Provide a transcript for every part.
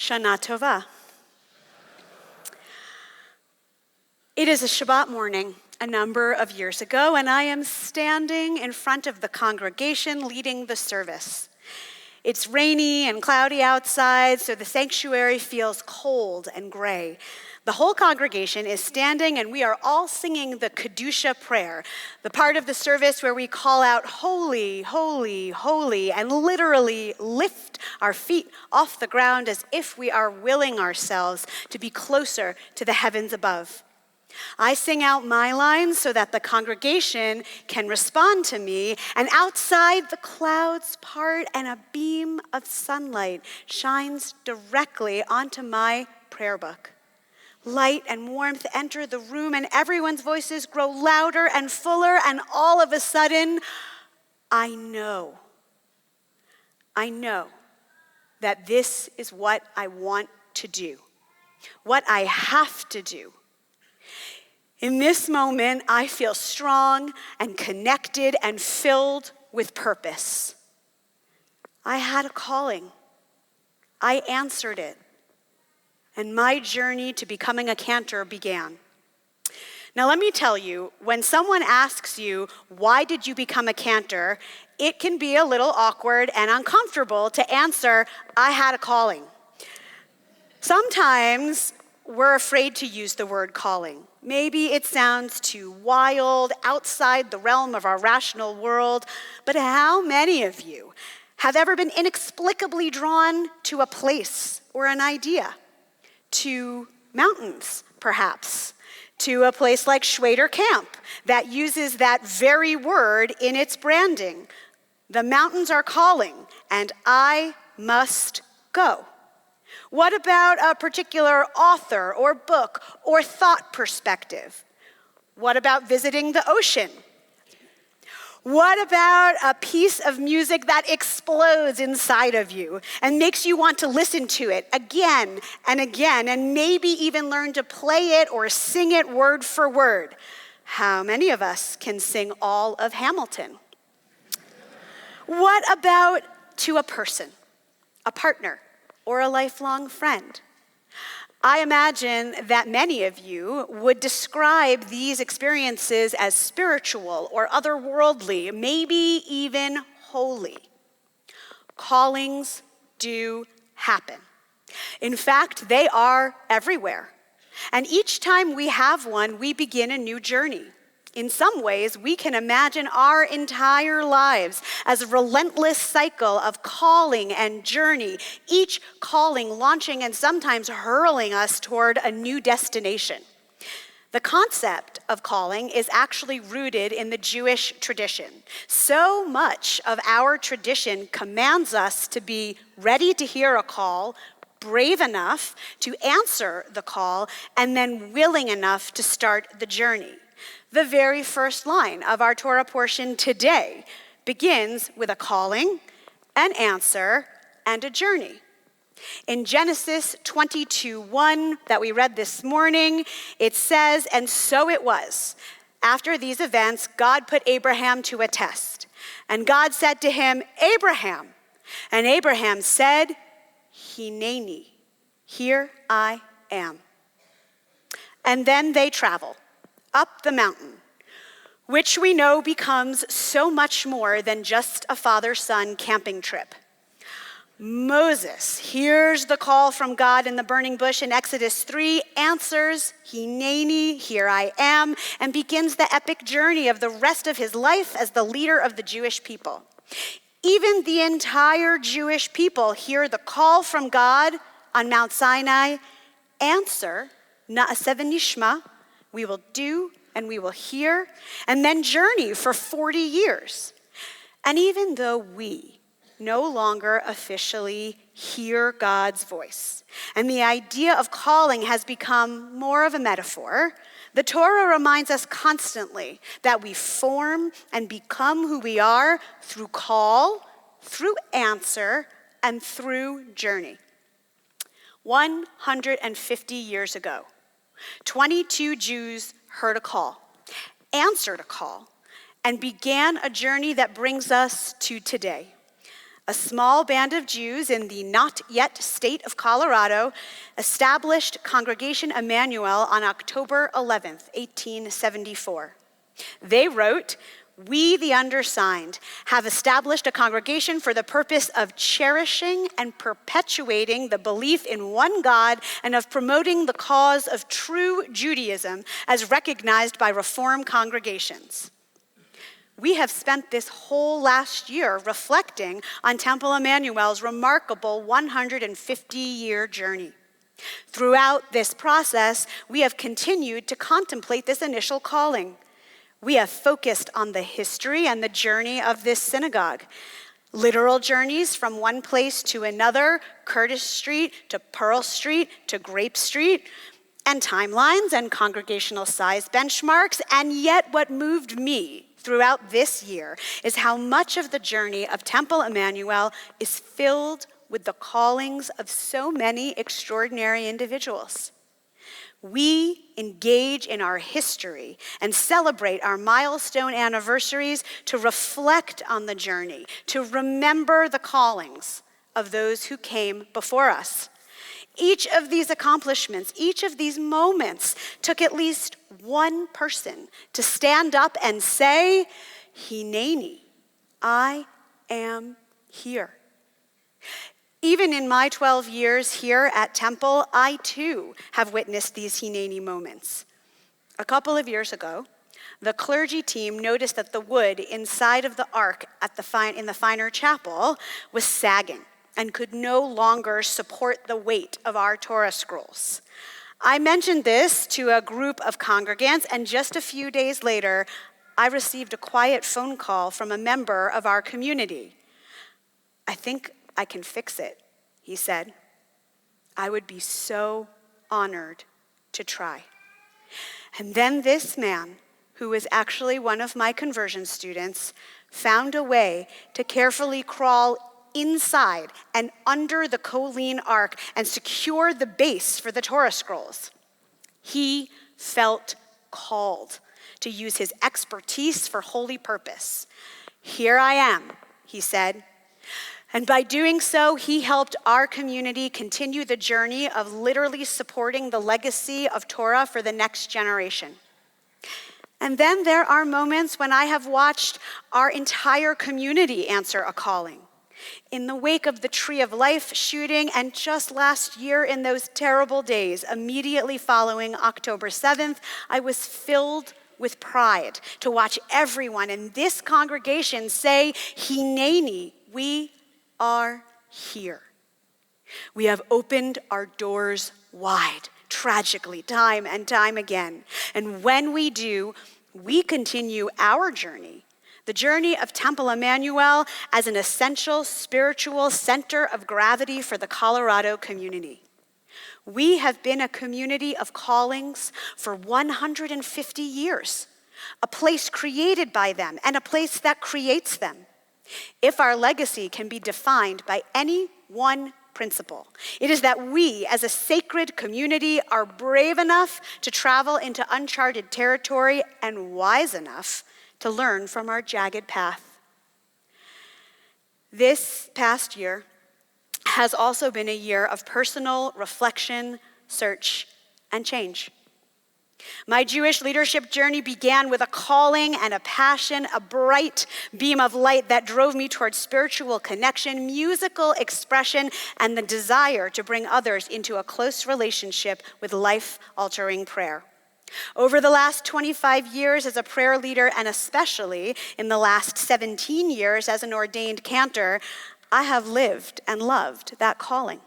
Shana Tova. It is a Shabbat morning a number of years ago, and I am standing in front of the congregation leading the service. It's rainy and cloudy outside, so the sanctuary feels cold and gray. The whole congregation is standing, and we are all singing the Kedusha prayer, the part of the service where we call out, "Holy, holy, holy," and literally lift our feet off the ground as if we are willing ourselves to be closer to the heavens above. I sing out my lines so that the congregation can respond to me, and outside the clouds part and a beam of sunlight shines directly onto my prayer book. Light and warmth enter the room, and everyone's voices grow louder and fuller, and all of a sudden, I know that this is what I want to do, what I have to do. In this moment, I feel strong and connected and filled with purpose. I had a calling. I answered it. And my journey to becoming a cantor began. Now let me tell you, when someone asks you, why did you become a cantor, it can be a little awkward and uncomfortable to answer, I had a calling. Sometimes we're afraid to use the word calling. Maybe it sounds too wild, outside the realm of our rational world, but how many of you have ever been inexplicably drawn to a place or an idea? To mountains, perhaps, to a place like Schwader Camp that uses that very word in its branding. The mountains are calling, and I must go. What about a particular author or book or thought perspective? What about visiting the ocean? What about a piece of music that explodes inside of you and makes you want to listen to it again and again, and maybe even learn to play it or sing it word for word? How many of us can sing all of Hamilton? What about to a person, a partner, or a lifelong friend? I imagine that many of you would describe these experiences as spiritual or otherworldly, maybe even holy. Callings do happen. In fact, they are everywhere. And each time we have one, we begin a new journey. In some ways, we can imagine our entire lives as a relentless cycle of calling and journey, each calling launching and sometimes hurling us toward a new destination. The concept of calling is actually rooted in the Jewish tradition. So much of our tradition commands us to be ready to hear a call, brave enough to answer the call, and then willing enough to start the journey. The very first line of our Torah portion today begins with a calling, an answer, and a journey. In Genesis 22:1 that we read this morning, it says, "And so it was. After these events, God put Abraham to a test. And God said to him, 'Abraham.' And Abraham said, 'Hineni, here I am.' And then they travel up the mountain, which we know becomes so much more than just a father-son camping trip. Moses hears the call from God in the burning bush in Exodus 3, answers, 'Hineni, here I am,' and begins the epic journey of the rest of his life as the leader of the Jewish people. Even the entire Jewish people hear the call from God on Mount Sinai, answer, 'Na'aseh v'nishma,' we will do and we will hear, and then journey for 40 years. And even though we no longer officially hear God's voice, and the idea of calling has become more of a metaphor, the Torah reminds us constantly that we form and become who we are through call, through answer, and through journey. 150 years ago, 22 Jews heard a call, answered a call, and began a journey that brings us to today. A small band of Jews in the not yet state of Colorado established Congregation Emanuel on October 11th, 1874. They wrote, "We, the undersigned, have established a congregation for the purpose of cherishing and perpetuating the belief in one God and of promoting the cause of true Judaism as recognized by Reform congregations." We have spent this whole last year reflecting on Temple Emanuel's remarkable 150-year journey. Throughout this process, we have continued to contemplate this initial calling. We have focused on the history and the journey of this synagogue. Literal journeys from one place to another, Curtis Street to Pearl Street to Grape Street, and timelines and congregational size benchmarks. And yet what moved me throughout this year is how much of the journey of Temple Emanuel is filled with the callings of so many extraordinary individuals. We engage in our history and celebrate our milestone anniversaries to reflect on the journey, to remember the callings of those who came before us. Each of these accomplishments, each of these moments took at least one person to stand up and say, "Hineni, I am here." Even in my 12 years here at Temple, I too have witnessed these Hineni moments. A couple of years ago, the clergy team noticed that the wood inside of the ark in the finer chapel was sagging and could no longer support the weight of our Torah scrolls. I mentioned this to a group of congregants, and just a few days later, I received a quiet phone call from a member of our community. "I think I can fix it," he said. "I would be so honored to try." And then this man, who was actually one of my conversion students, found a way to carefully crawl inside and under the Colleen Ark and secure the base for the Torah scrolls. He felt called to use his expertise for holy purpose. "Here I am," he said. And by doing so, he helped our community continue the journey of literally supporting the legacy of Torah for the next generation. And then there are moments when I have watched our entire community answer a calling. In the wake of the Tree of Life shooting, and just last year in those terrible days immediately following October 7th, I was filled with pride to watch everyone in this congregation say, "Hineni, we are here." We have opened our doors wide, tragically, time and time again. And when we do, we continue our journey, the journey of Temple Emanuel as an essential spiritual center of gravity for the Colorado community. We have been a community of callings for 150 years, a place created by them and a place that creates them. If our legacy can be defined by any one principle, it is that we, as a sacred community, are brave enough to travel into uncharted territory and wise enough to learn from our jagged path. This past year has also been a year of personal reflection, search, and change. My Jewish leadership journey began with a calling and a passion, a bright beam of light that drove me towards spiritual connection, musical expression, and the desire to bring others into a close relationship with life-altering prayer. Over the last 25 years as a prayer leader, and especially in the last 17 years as an ordained cantor, I have lived and loved that calling.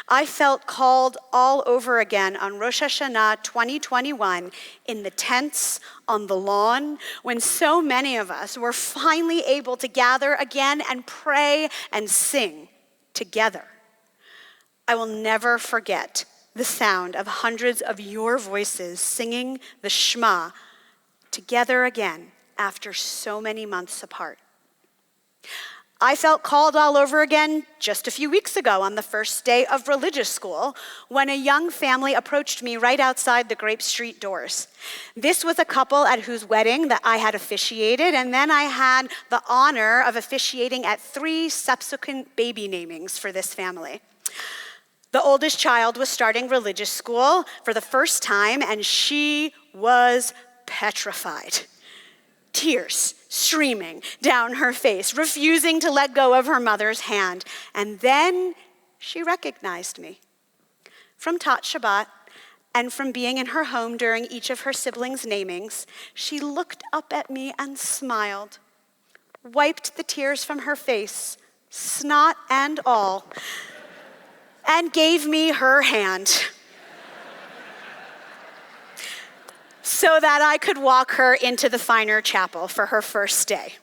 I felt called all over again on Rosh HaShanah 2021 in the tents, on the lawn, when so many of us were finally able to gather again and pray and sing together. I will never forget the sound of hundreds of your voices singing the Shema together again after so many months apart. I felt called all over again just a few weeks ago on the first day of religious school when a young family approached me right outside the Grape Street doors. This was a couple at whose wedding that I had officiated, and then I had the honor of officiating at 3 subsequent baby namings for this family. The oldest child was starting religious school for the first time, and she was petrified. Tears streaming down her face, refusing to let go of her mother's hand. And then she recognized me. From Tat Shabbat and from being in her home during each of her siblings' namings, she looked up at me and smiled, wiped the tears from her face, snot and all, and gave me her hand so that I could walk her into the finer chapel for her first day.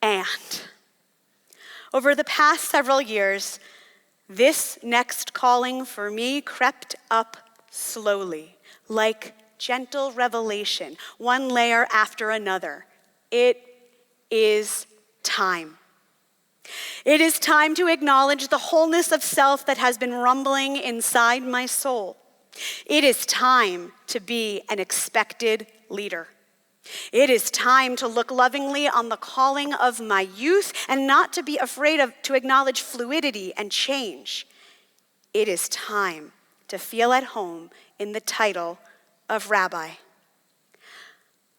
And over the past several years, this next calling for me crept up slowly, like gentle revelation, one layer after another. It is time. It is time to acknowledge the wholeness of self that has been rumbling inside my soul. It is time to be an expected leader. It is time to look lovingly on the calling of my youth and not to be afraid to acknowledge fluidity and change. It is time to feel at home in the title of rabbi.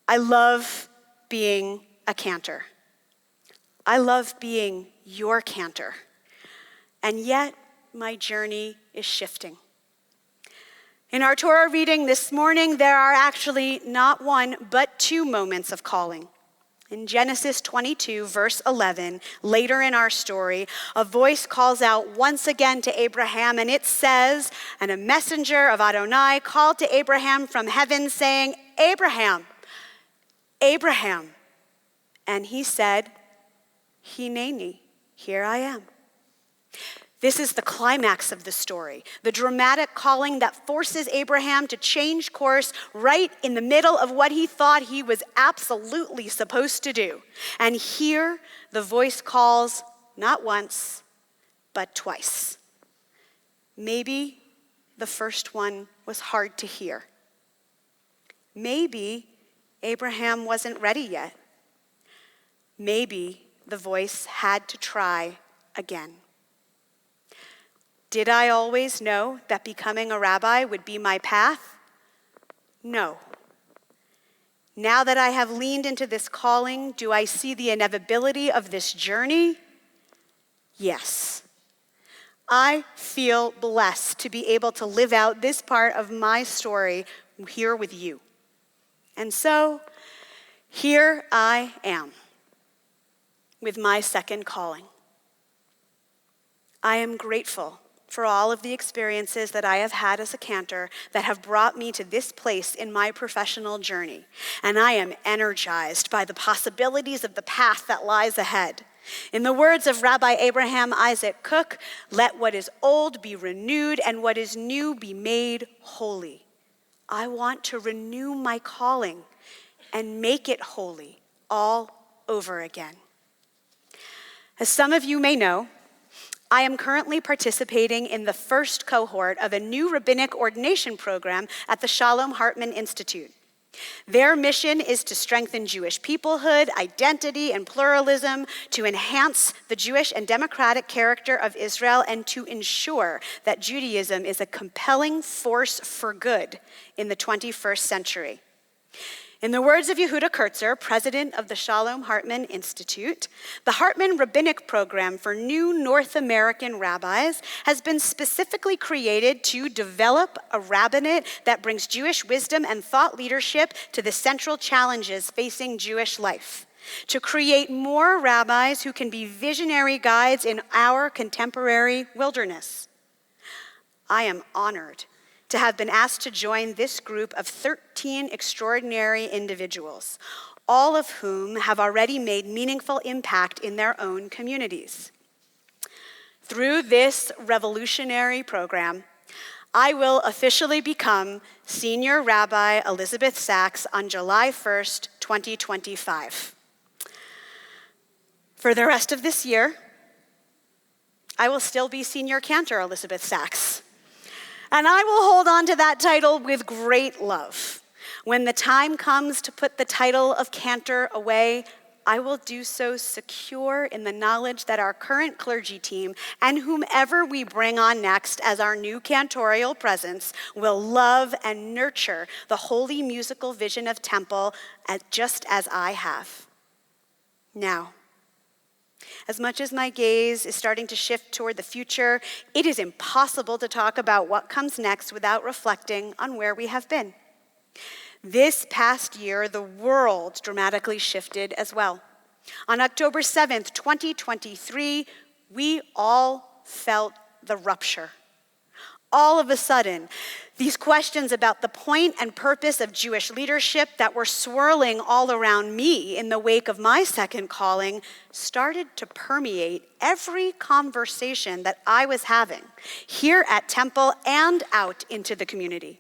I love being a cantor. I love being your cantor. And yet, my journey is shifting. In our Torah reading this morning, there are actually not one, but 2 moments of calling. In Genesis 22, verse 11, later in our story, a voice calls out once again to Abraham, and it says, and a messenger of Adonai called to Abraham from heaven, saying, Abraham, Abraham. And he said, Hineni, here I am. This is the climax of the story, the dramatic calling that forces Abraham to change course right in the middle of what he thought he was absolutely supposed to do. And here, the voice calls not once, but twice. Maybe the first one was hard to hear. Maybe Abraham wasn't ready yet. Maybe the voice had to try again. Did I always know that becoming a rabbi would be my path? No. Now that I have leaned into this calling, do I see the inevitability of this journey? Yes. I feel blessed to be able to live out this part of my story here with you. And so, here I am with my second calling. I am grateful for all of the experiences that I have had as a cantor that have brought me to this place in my professional journey. And I am energized by the possibilities of the path that lies ahead. In the words of Rabbi Abraham Isaac Cook, let what is old be renewed and what is new be made holy. I want to renew my calling and make it holy all over again. As some of you may know, I am currently participating in the first cohort of a new rabbinic ordination program at the Shalom Hartman Institute. Their mission is to strengthen Jewish peoplehood, identity, and pluralism, to enhance the Jewish and democratic character of Israel, and to ensure that Judaism is a compelling force for good in the 21st century. In the words of Yehuda Kurtzer, president of the Shalom Hartman Institute, the Hartman Rabbinic Program for New North American Rabbis has been specifically created to develop a rabbinate that brings Jewish wisdom and thought leadership to the central challenges facing Jewish life, to create more rabbis who can be visionary guides in our contemporary wilderness. I am honored to have been asked to join this group of 13 extraordinary individuals, all of whom have already made meaningful impact in their own communities. Through this revolutionary program, I will officially become Senior Rabbi Elizabeth Sacks on July 1st, 2025. For the rest of this year, I will still be Senior Cantor Elizabeth Sacks. And I will hold on to that title with great love. When the time comes to put the title of Cantor away, I will do so secure in the knowledge that our current clergy team and whomever we bring on next as our new cantorial presence will love and nurture the holy musical vision of Temple just as I have. Now, as much as my gaze is starting to shift toward the future, it is impossible to talk about what comes next without reflecting on where we have been. This past year, the world dramatically shifted as well. On October 7th, 2023, we all felt the rupture. All of a sudden, these questions about the point and purpose of Jewish leadership that were swirling all around me in the wake of my second calling started to permeate every conversation that I was having here at Temple and out into the community.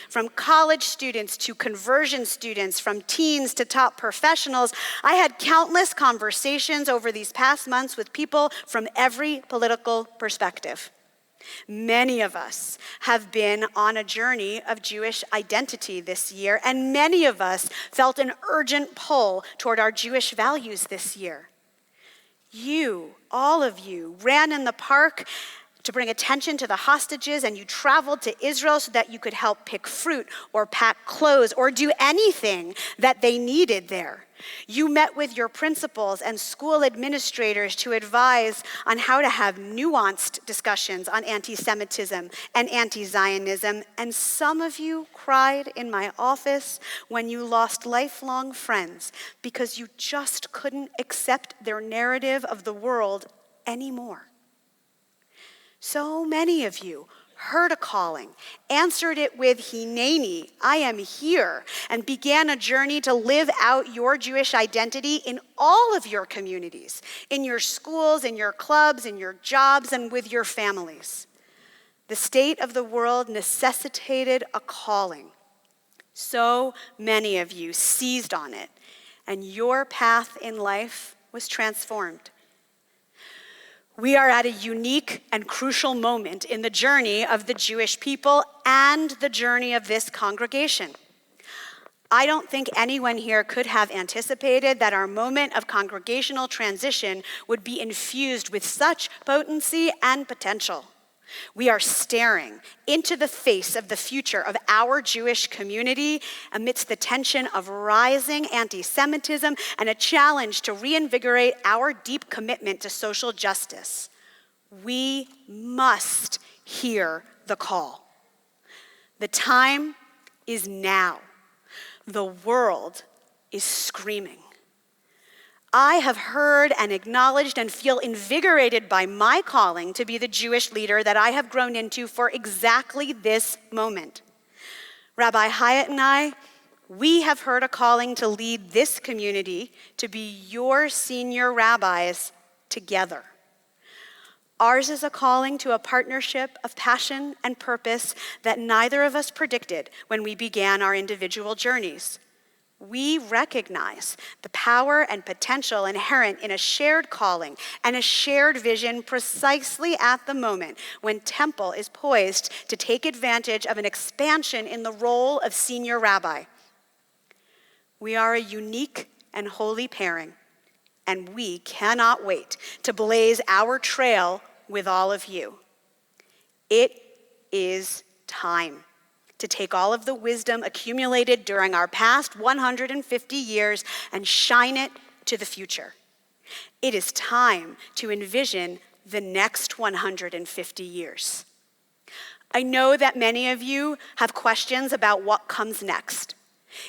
From college students to conversion students, from teens to top professionals, I had countless conversations over these past months with people from every political perspective. Many of us have been on a journey of Jewish identity this year, and many of us felt an urgent pull toward our Jewish values this year. You, all of you, ran in the park to bring attention to the hostages, and you traveled to Israel so that you could help pick fruit or pack clothes or do anything that they needed there. You met with your principals and school administrators to advise on how to have nuanced discussions on anti-Semitism and anti-Zionism, and some of you cried in my office when you lost lifelong friends because you just couldn't accept their narrative of the world anymore. So many of you heard a calling, answered it with Hineni, I am here, and began a journey to live out your Jewish identity in all of your communities, in your schools, in your clubs, in your jobs, and with your families. The state of the world necessitated a calling. So many of you seized on it, and your path in life was transformed. We are at a unique and crucial moment in the journey of the Jewish people and the journey of this congregation. I don't think anyone here could have anticipated that our moment of congregational transition would be infused with such potency and potential. We are staring into the face of the future of our Jewish community amidst the tension of rising anti-Semitism and a challenge to reinvigorate our deep commitment to social justice. We must hear the call. The time is now. The world is screaming. I have heard and acknowledged and feel invigorated by my calling to be the Jewish leader that I have grown into for exactly this moment. Rabbi Hyatt and I, we have heard a calling to lead this community, to be your senior rabbis together. Ours is a calling to a partnership of passion and purpose that neither of us predicted when we began our individual journeys. We recognize the power and potential inherent in a shared calling and a shared vision precisely at the moment when Temple is poised to take advantage of an expansion in the role of senior rabbi. We are a unique and holy pairing, and we cannot wait to blaze our trail with all of you. It is time to take all of the wisdom accumulated during our past 150 years and shine it to the future. It is time to envision the next 150 years. I know that many of you have questions about what comes next.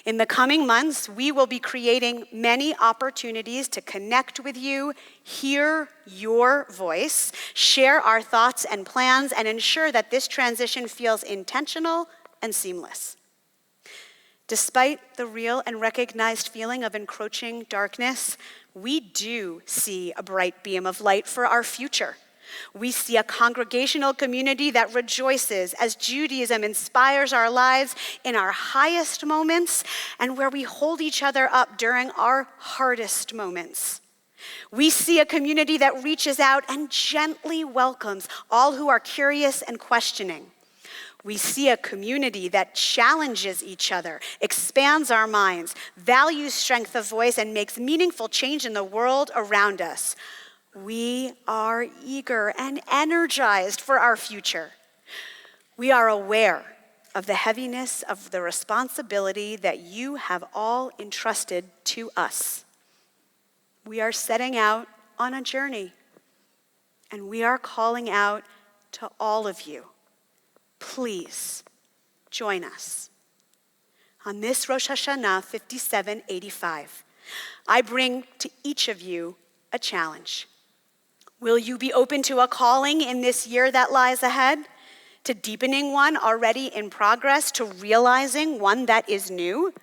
In the coming months, we will be creating many opportunities to connect with you, hear your voice, share our thoughts and plans, and ensure that this transition feels intentional and seamless. Despite the real and recognized feeling of encroaching darkness, we do see a bright beam of light for our future. We see a congregational community that rejoices as Judaism inspires our lives in our highest moments and where we hold each other up during our hardest moments. We see a community that reaches out and gently welcomes all who are curious and questioning. We see a community that challenges each other, expands our minds, values strength of voice, and makes meaningful change in the world around us. We are eager and energized for our future. We are aware of the heaviness of the responsibility that you have all entrusted to us. We are setting out on a journey, and we are calling out to all of you. Please join us. On this Rosh HaShanah 5785, I bring to each of you a challenge. Will you be open to a calling in this year that lies ahead? To deepening one already in progress, to realizing one that is new?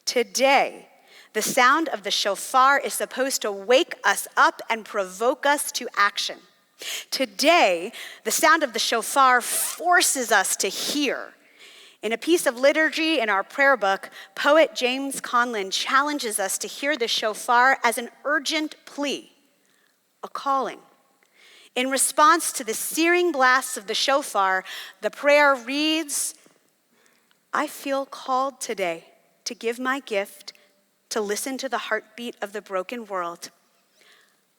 Today, the sound of the shofar is supposed to wake us up and provoke us to action. Today, the sound of the shofar forces us to hear. In a piece of liturgy in our prayer book, poet James Conlon challenges us to hear the shofar as an urgent plea, a calling. In response to the searing blasts of the shofar, the prayer reads, I feel called today to give my gift, to listen to the heartbeat of the broken world.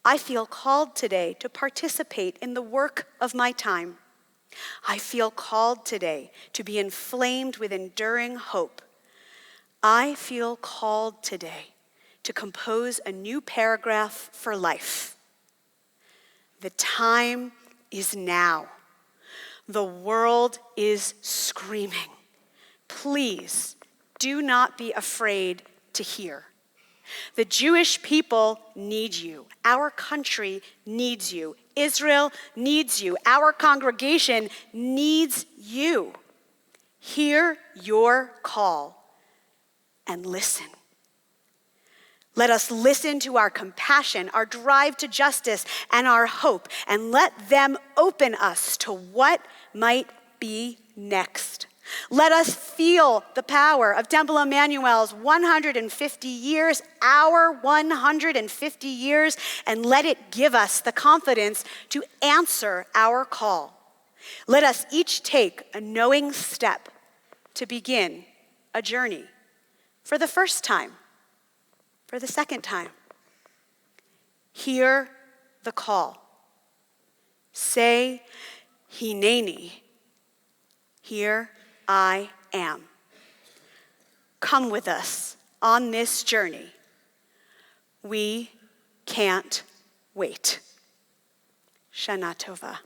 I feel called today to participate in the work of my time. I feel called today to be inflamed with enduring hope. I feel called today to compose a new paragraph for life. The time is now. The world is screaming. Please do not be afraid to hear. The Jewish people need you. Our country needs you. Israel needs you. Our congregation needs you. Hear your call and listen. Let us listen to our compassion, our drive to justice, and our hope, and let them open us to what might be next. Let us feel the power of Temple Emanuel's 150 years, our 150 years, and let it give us the confidence to answer our call. Let us each take a knowing step to begin a journey for the first time, for the second time. Hear the call. Say, Hineni, here I am. Come with us on this journey. We can't wait. Shana Tova.